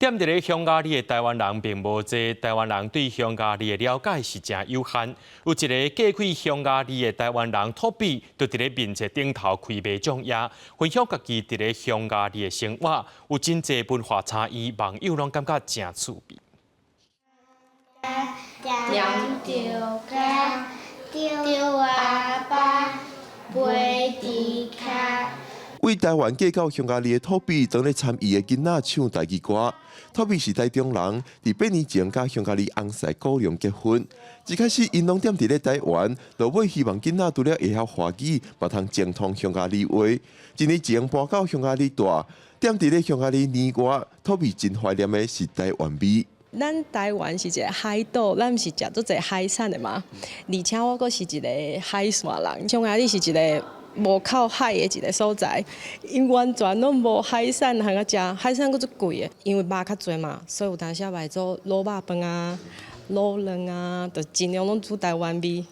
踮伫咧匈牙利的台湾人并无多，台湾人对匈牙利的了解是真有限。有一个嫁去匈牙利的台湾人托比，就伫咧面册顶头开卖种野，分享家己伫咧匈牙利的生活，有真侪文化差异，网友拢感觉真趣味。为台湾嫁到匈牙利的托比，当咧参伊的囡仔唱台语歌。托比是台中人，伫8年前甲匈牙利翁婿高粱结婚。一开始因拢踮伫咧台湾，落尾希望囡仔除了会晓华语，嘛通精通匈牙利话。一年前搬到匈牙利住，踮伫咧匈牙利年外，托比真怀念的是台湾味。咱台湾是一个海岛，咱是食做侪海产的嘛，而且我阁是一个海线人，匈牙利是一个无靠海的一个所在，因完全拢无海产通啊食，海产阁足贵的，因为肉较侪嘛，所以有当时也卖做卤肉饭啊、卤卵啊，就尽量拢煮台湾味。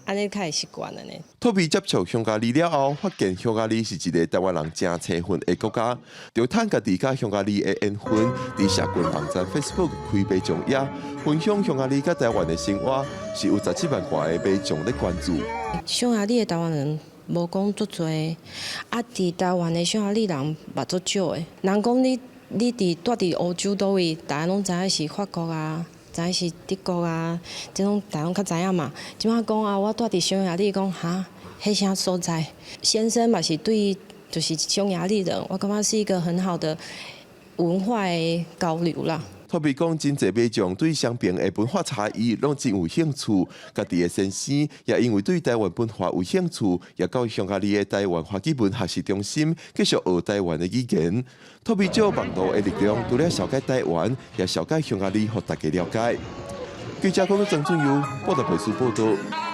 安尼较会习惯了呢。托比接触匈牙利了后，发现匈牙利是一个台湾人真切分的国家，就趁家己甲匈牙利的缘分，伫社群网站 Facebook 开卖种野，分享匈牙利甲台湾的生活，是有17万外的买众咧关注。匈牙利的台湾人无讲足多，啊，伫台湾的匈牙利人嘛足少的。人讲你住伫欧洲倒位，大家拢知影是法国啊。知影是德国啊，即种大家较知影嘛。即摆讲啊，我住伫匈牙利，讲哈，迄啥所在？先生嘛是对，就是匈牙利人，我感觉是一个很好的文化的交流啦。托比讲，真侪买众对双边的文化差异拢真有兴趣，家己的先生也因为对台湾文化有兴趣，也到匈牙利的台湾华语文学习中心继续学台湾的语言。托比借网络的力量，除了了解台湾，也了解匈牙利，互大家了解。记者讲到郑俊佑，报道报道。